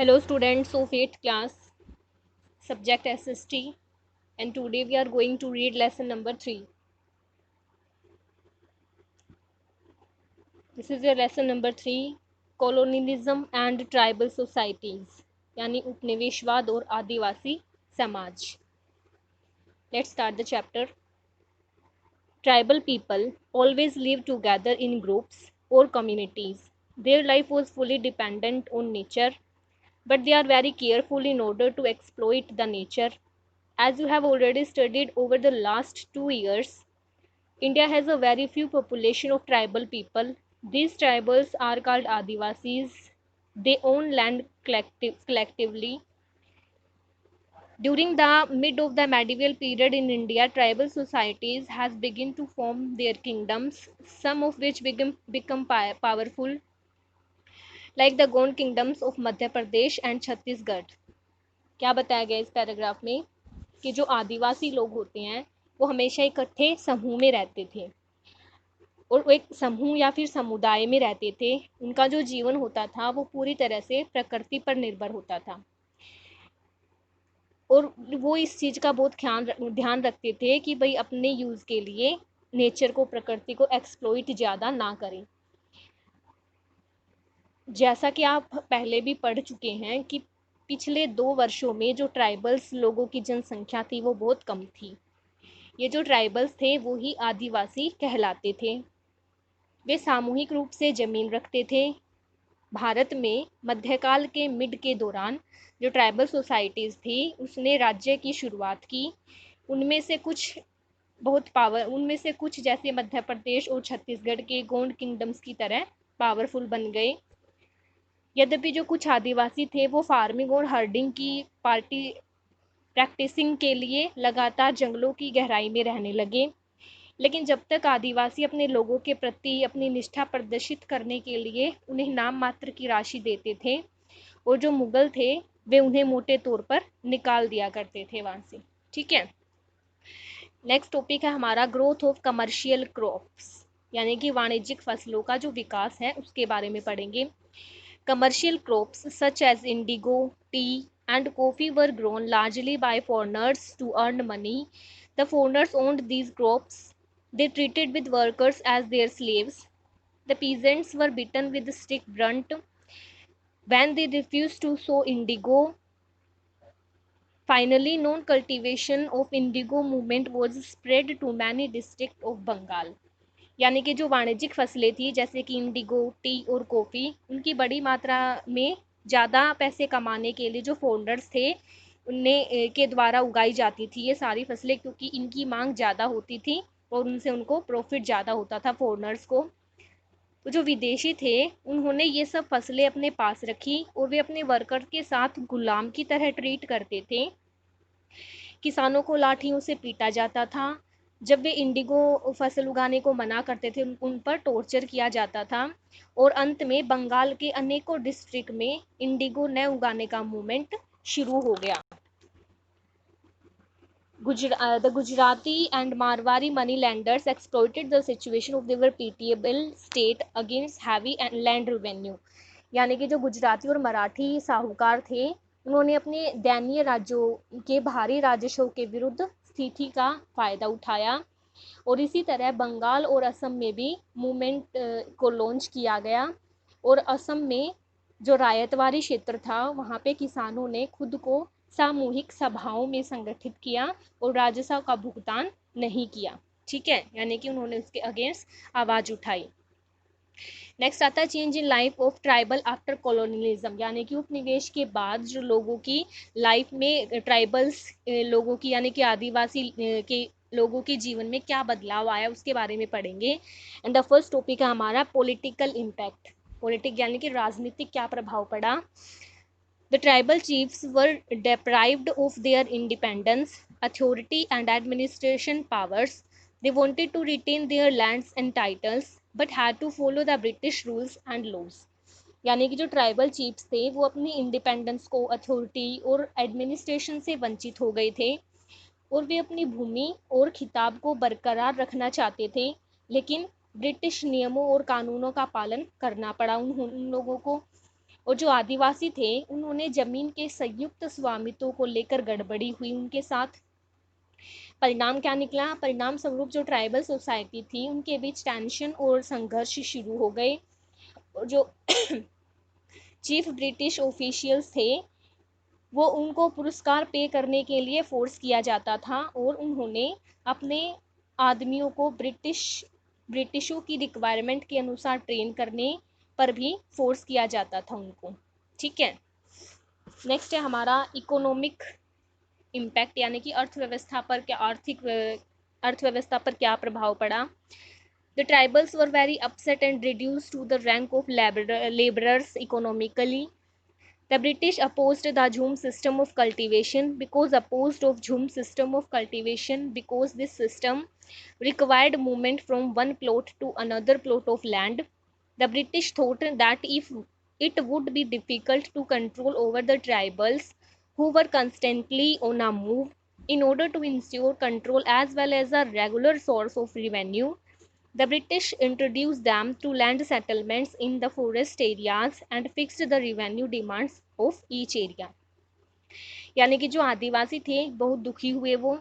Hello students of 8th class, subject SST, and today we are going to read lesson number 3. This is your lesson number 3, colonialism and tribal societies, यानी उपनिवेशवाद और आदिवासी समाज. Let's start the chapter. Tribal people always lived together in groups or communities. Their life was fully dependent on nature, but they are very careful in order to exploit the nature. As you have already studied over the last 2 years, India has a very few population of tribal people. These tribals are called Adivasis. They own land collectively. During the mid of the medieval period in India, tribal societies has begun to form their kingdoms, some of which become powerful, like the Gond kingdoms of Madhya Pradesh and Chhattisgarh. क्या बताया गया इस paragraph में कि जो आदिवासी लोग होते हैं वो हमेशा इकट्ठे समूह में रहते थे और वो एक समूह या फिर समुदाय में रहते थे. उनका जो जीवन होता था वो पूरी तरह से प्रकृति पर निर्भर होता था और वो इस चीज़ का बहुत ध्यान रखते थे कि भाई अपने यूज़ के लिए नेचर को, प्रकृति को एक्सप्लॉइट ज़्यादा ना करें. जैसा कि आप पहले भी पढ़ चुके हैं कि पिछले 2 वर्षों में जो ट्राइबल्स लोगों की जनसंख्या थी वो बहुत कम थी. ये जो ट्राइबल्स थे वो ही आदिवासी कहलाते थे. वे सामूहिक रूप से ज़मीन रखते थे. भारत में मध्यकाल के मिड के दौरान जो ट्राइबल सोसाइटीज़ थी उसने राज्य की शुरुआत की. उनमें से कुछ जैसे मध्य प्रदेश और छत्तीसगढ़ के गोंड किंगडम्स की तरह पावरफुल बन गए. यद्यपि जो कुछ आदिवासी थे वो फार्मिंग और हर्डिंग की प्रैक्टिसिंग के लिए लगातार जंगलों की गहराई में रहने लगे. लेकिन जब तक आदिवासी अपने लोगों के प्रति अपनी निष्ठा प्रदर्शित करने के लिए उन्हें नाम मात्र की राशि देते थे और जो मुगल थे वे उन्हें मोटे तौर पर निकाल दिया करते थे वहाँ से. ठीक है. नेक्स्ट टॉपिक है हमारा ग्रोथ ऑफ कमर्शियल क्रॉप्स, यानी कि वाणिज्यिक फसलों का जो विकास है उसके बारे में पढ़ेंगे. Commercial crops such as indigo, tea and coffee were grown largely by foreigners to earn money. The foreigners owned these crops. They treated with workers as their slaves. The peasants were beaten with stick blunt when they refused to sow indigo. Finally, non-cultivation of indigo movement was spread to many districts of Bengal. यानी कि जो वाणिज्यिक फसलें थी जैसे कि Indigo, T और coffee, उनकी बड़ी मात्रा में ज़्यादा पैसे कमाने के लिए जो फोल्डर्स थे उनने के द्वारा उगाई जाती थी ये सारी फसलें, क्योंकि इनकी मांग ज़्यादा होती थी और उनसे उनको प्रॉफिट ज़्यादा होता था फॉरनर्स को. तो जो विदेशी थे उन्होंने ये सब फसलें अपने पास रखी और वे अपने वर्कर के साथ गुलाम की तरह ट्रीट करते थे. किसानों को लाठियों से पीटा जाता था. जब वे इंडिगो फसल उगाने को मना करते थे उन पर टॉर्चर किया जाता था और अंत में बंगाल के अनेकों डिस्ट्रिक्ट में इंडिगो न उगाने का मूवमेंट शुरू हो गया. The Gujarati and Marwari moneylenders exploited the situation of their pitiable state against heavy land revenue. यानी कि जो गुजराती और मराठी साहूकार थे उन्होंने अपने दयनीय राज्यों के भारी राजस्व के विरुद्ध स्थिति का फायदा उठाया और इसी तरह बंगाल और असम में भी मूवमेंट को लॉन्च किया गया और असम में जो रायतवाड़ी क्षेत्र था वहाँ पे किसानों ने खुद को सामूहिक सभाओं में संगठित किया और राजस्व का भुगतान नहीं किया. ठीक है, यानी कि उन्होंने उसके अगेंस्ट आवाज़ उठाई. नेक्स्ट आता है change in life of tribal after colonialism, यानी कि उपनिवेश के बाद जो लोगों की लाइफ में ट्राइबल्स लोगों की यानी कि आदिवासी के लोगों के जीवन में क्या बदलाव आया उसके बारे में पढ़ेंगे. एंड द फर्स्ट टॉपिक है हमारा पॉलिटिकल इम्पैक्ट. पॉलिटिक यानी कि राजनीतिक क्या प्रभाव पड़ा. The tribal chiefs were deprived of their independence, authority and administration powers. They wanted to retain their lands and titles but had to follow the British rules and laws. यानी कि जो tribal chiefs थे वो अपनी independence को, authority और administration से वंचित हो गए थे और वे अपनी भूमि और खिताब को बरकरार रखना चाहते थे, लेकिन ब्रिटिश नियमों और कानूनों का पालन करना पड़ा उन लोगों को. और जो आदिवासी थे उन्होंने जमीन के संयुक्त स्वामित्व को लेकर गड़बड़ी हुई उनके साथ। परिणाम क्या निकला? परिणाम स्वरूप जो ट्राइबल सोसाइटी थी उनके बीच टेंशन और संघर्ष शुरू हो गए। और जो चीफ ब्रिटिश ऑफिशियल्स थे वो उनको पुरस्कार पे करने के लिए फोर्स किया जाता था और उन्होंने अपने आदमियों को ब्रिटिशों की रिक्वायरमेंट के अनुसार ट्रेन करने पर भी फोर्स किया जाता था उनको। ठीक है, नेक्स्ट है हमारा इकोनॉमिक इम्पैक्ट, यानी कि अर्थव्यवस्था पर क्या अर्थव्यवस्था पर क्या प्रभाव पड़ा। The tribals were very upset and reduce to the rank of labourers economically. The British opposed the Jhum system of cultivation because this system required movement from one plot to another plot of land. The British thought that if it would be difficult to control over the tribals who were constantly on a move, in order to ensure control as well as a regular source of revenue, the British introduced them to land settlements in the forest areas and fixed the revenue demands of each area. यानी कि जो आदिवासी थे बहुत दुखी हुए वो,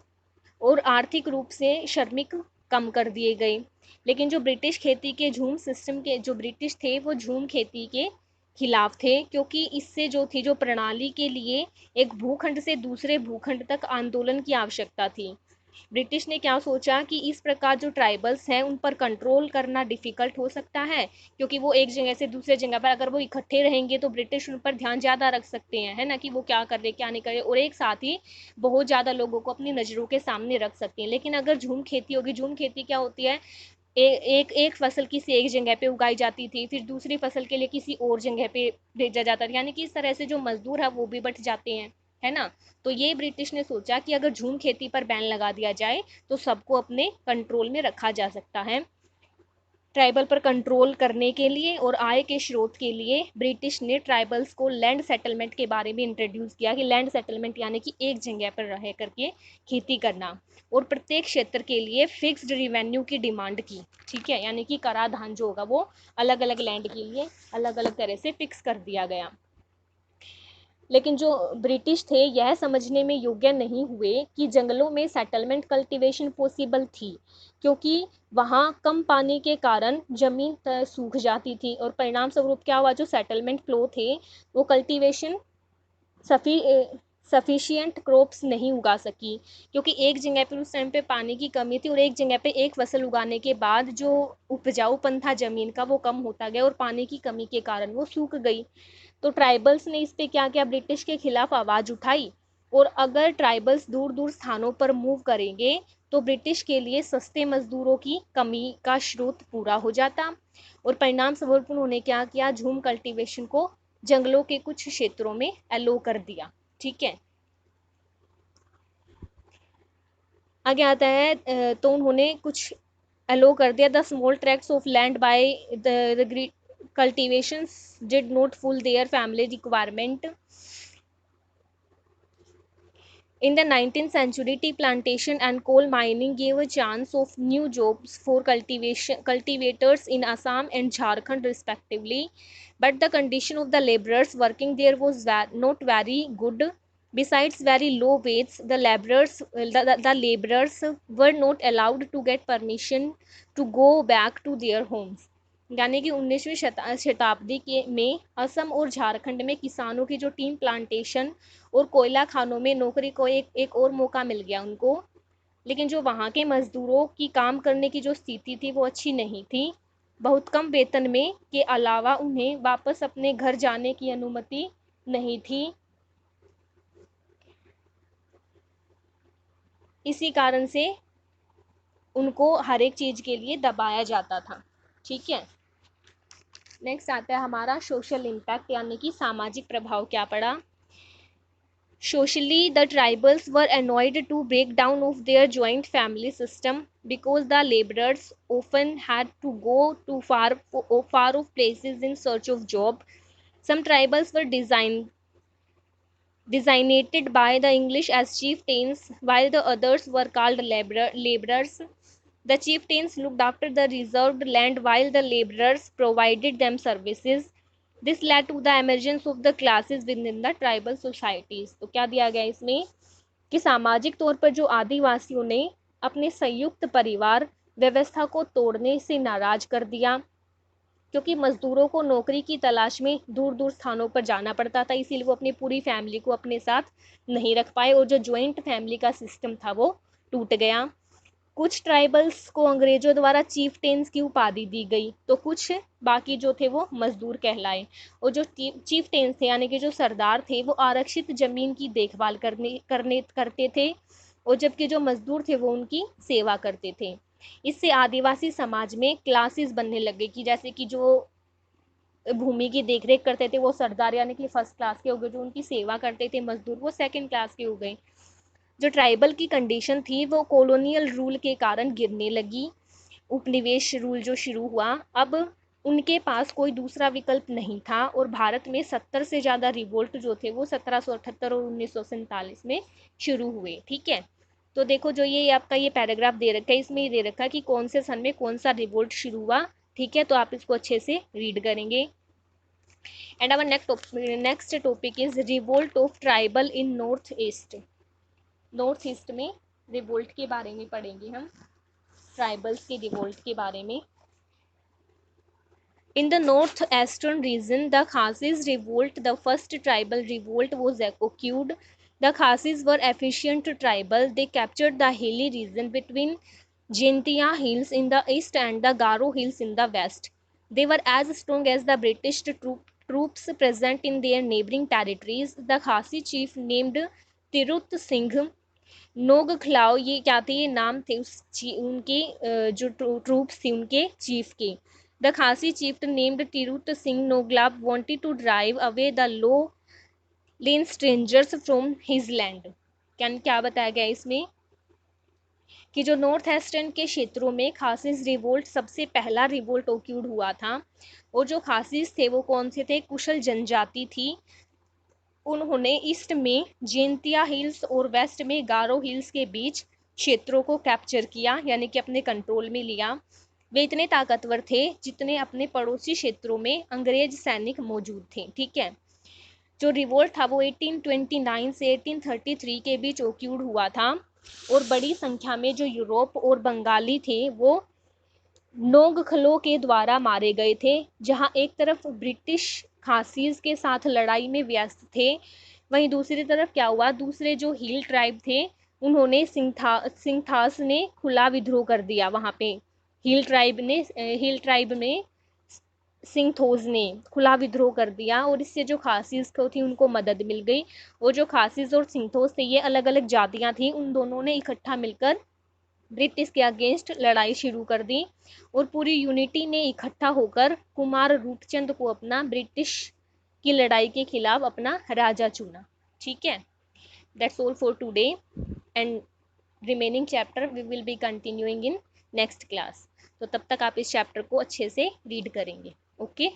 और आर्थिक रूप से श्रमिक कम कर दिए गए। लेकिन जो ब्रिटिश खेती के झूम सिस्टम के जो ब्रिटिश थे वो झूम खेती के खिलाफ थे, क्योंकि इससे जो थी जो प्रणाली के लिए एक भूखंड से दूसरे भूखंड तक आंदोलन की आवश्यकता थी। ब्रिटिश ने क्या सोचा कि इस प्रकार जो ट्राइबल्स हैं उन पर कंट्रोल करना डिफ़िकल्ट हो सकता है, क्योंकि वो एक जगह से दूसरे जगह पर अगर वो इकट्ठे रहेंगे तो ब्रिटिश उन पर ध्यान ज़्यादा रख सकते हैं, है ना, कि वो क्या कर रहे क्या नहीं कर रहे, और एक साथ ही बहुत ज़्यादा लोगों को अपनी नज़रों के सामने रख सकते हैं। लेकिन अगर झूम खेती होगी, झूम खेती क्या होती है, एक फसल किसी एक जगह पे उगाई जाती थी, फिर दूसरी फसल के लिए किसी और जगह पे भेजा जाता था, यानी कि इस तरह से जो मजदूर है वो भी बट जाते हैं, है ना। तो ये ब्रिटिश ने सोचा कि अगर झूम खेती पर बैन लगा दिया जाए तो सबको अपने कंट्रोल में रखा जा सकता है। ट्राइबल पर कंट्रोल करने के लिए और आय के स्रोत के लिए ब्रिटिश ने ट्राइबल्स को लैंड सेटलमेंट के बारे में इंट्रोड्यूस किया, कि लैंड सेटलमेंट यानी कि एक जगह पर रह करके खेती करना, और प्रत्येक क्षेत्र के लिए फिक्स्ड रिवेन्यू की डिमांड की। ठीक है, यानी कि कराधान जो होगा वो अलग अलग लैंड के लिए अलग अलग तरह से फिक्स कर दिया गया। लेकिन जो ब्रिटिश थे यह समझने में योग्य नहीं हुए कि जंगलों में सेटलमेंट कल्टीवेशन पॉसिबल थी, क्योंकि वहाँ कम पानी के कारण ज़मीन सूख जाती थी, और परिणाम स्वरूप क्या हुआ, जो सेटलमेंट फ्लो थे वो कल्टीवेशन सफिशिएंट क्रॉप्स नहीं उगा सकी, क्योंकि एक जगह पर उस टाइम पे पानी की कमी थी और एक जगह पे एक फसल उगाने के बाद जो उपजाऊपन था ज़मीन का वो कम होता गया और पानी की कमी के कारण वो सूख गई। तो ट्राइबल्स ने इस पे क्या किया, ब्रिटिश के खिलाफ आवाज़ उठाई, और अगर ट्राइबल्स दूर दूर स्थानों पर मूव करेंगे तो ब्रिटिश के लिए सस्ते मजदूरों की कमी का स्रोत पूरा हो जाता। और परिणाम स्वरूप उन्होंने क्या किया, झूम कल्टीवेशन को जंगलों के कुछ क्षेत्रों में एलो कर दिया। ठीक है, आगे आता है तो उन्होंने कुछ एलो कर दिया। The small tracts of land by the cultivations did not full their family requirement. In the 19th century, tea plantation and coal mining gave a chance of new jobs for cultivators in Assam and Jharkhand respectively, but the condition of the laborers working there was not very good. Besides very low wages, the laborers were not allowed to get permission to go back to their homes. यानी कि 19वीं शताब्दी के में असम और झारखंड में किसानों की जो टीम प्लांटेशन और कोयला खानों में नौकरी को एक और मौका मिल गया उनको, लेकिन जो वहाँ के मजदूरों की काम करने की जो स्थिति थी वो अच्छी नहीं थी। बहुत कम वेतन में के अलावा उन्हें वापस अपने घर जाने की अनुमति नहीं थी। इसी कारण से उनको हर एक चीज़ के लिए दबाया जाता था। ठीक है, नेक्स्ट आता है हमारा सोशल इम्पैक्ट, यानी कि सामाजिक प्रभाव क्या पड़ा। Socially, the tribals were annoyed to break down of their joint family system because the laborers often had to go to far off places in search of job. Some tribals were designated by the English as chieftains, while the others were called laborers. The chieftains looked after the reserved land while the laborers provided them services. This led to the emergence of the classes within the tribal societies. तो क्या दिया गया इसमें कि सामाजिक तौर पर जो आदिवासियों ने अपने संयुक्त परिवार व्यवस्था को तोड़ने से नाराज कर दिया, क्योंकि मजदूरों को नौकरी की तलाश में दूर दूर स्थानों पर जाना पड़ता था, इसीलिए वो अपनी पूरी फैमिली को अपने साथ नहीं रख पाए और जो ज्वाइंट फैमिली का सिस्टम था वो टूट गया। कुछ ट्राइबल्स को अंग्रेजों द्वारा चीफटेन्स की उपाधि दी गई, तो कुछ बाकी जो थे वो मजदूर कहलाए। और जो चीफटेन्स थे यानी कि जो सरदार थे वो आरक्षित जमीन की देखभाल करते थे, और जबकि जो मजदूर थे वो उनकी सेवा करते थे। इससे आदिवासी समाज में क्लासेस बनने लगे कि जैसे कि जो भूमि की देखरेख करते थे वो सरदार यानी कि फर्स्ट क्लास के हो गए, जो उनकी सेवा करते थे मजदूर वो सेकंड क्लास के हो गए। जो ट्राइबल की कंडीशन थी वो कॉलोनियल रूल के कारण गिरने लगी। उपनिवेश रूल जो शुरू हुआ, अब उनके पास कोई दूसरा विकल्प नहीं था, और भारत में 70 से ज़्यादा रिवोल्ट जो थे वो 1778 और 1947 में शुरू हुए। ठीक है, तो देखो जो ये आपका ये पैराग्राफ दे रखा है, इसमें ये दे रखा है कि कौन से सन में कौन सा रिवोल्ट शुरू हुआ। ठीक है, तो आप इसको अच्छे से रीड करेंगे। And our next topic is revolt of tribal in north east. North east में रिवोल्ट के बारे में पढ़ेंगे हम, ट्राइबल्स के रिवोल्ट के बारे में। In the northeastern region, the Khasis revolt, the first tribal revolt, was occurred. The Khasis were efficient tribal. They captured the hilly region between Jaintia Hills in the east and the Garo Hills in the west. They were as strong as the British troops present in their neighboring territories. The Khasi chief named Tirut Singh नोग खिलाओ, ये क्या थे, ये नाम थे उनके जो troops थी उनके चीफ के। The Khasi chief named Tirot Singh Nongkhlaw wanted to drive away the lowland strangers from his land. क्या बताया गया इसमें कि जो नॉर्थ ईस्टर्न के क्षेत्रों में खासिस रिवोल्ट सबसे पहला रिवोल्ट ओक्यूड हुआ था, और जो खासिस थे वो कौन से थे, कुशल जनजाति थी। उन्होंने ईस्ट में जेंतिया हिल्स और वेस्ट में गारो हिल्स के बीच क्षेत्रों को कैप्चर किया, यानी कि अपने कंट्रोल में लिया। वे इतने ताकतवर थे जितने अपने पड़ोसी क्षेत्रों में अंग्रेज सैनिक मौजूद थे। ठीक है, जो रिवोल्ट था वो 1829 से 1833 के बीच ओक्यूड हुआ था, और बड़ी संख्या में जो यूरोप और बंगाली थे वो नोगखलो के द्वारा मारे गए थे। जहां एक तरफ ब्रिटिश खासीज के साथ लड़ाई में व्यस्त थे, वहीं दूसरी तरफ क्या हुआ, दूसरे जो हिल ट्राइब थे उन्होंने सिंथास ने खुला विद्रोह कर दिया। वहां पे हिल ट्राइब ने सिंथोज ने खुला विद्रोह कर दिया, और इससे जो खासीज को थी उनको मदद मिल गई। और जो खासीज और सिंथोज थे ये अलग अलग जातियां थी, उन दोनों ने इकट्ठा मिलकर ब्रिटिश के अगेंस्ट लड़ाई शुरू कर दी, और पूरी यूनिटी ने इकट्ठा होकर कुमार रूपचंद को अपना ब्रिटिश की लड़ाई के खिलाफ अपना राजा चुना। ठीक है, that's all for today, and remaining chapter we will be continuing in next class. तो तब तक आप इस चैप्टर को अच्छे से रीड करेंगे। ओके।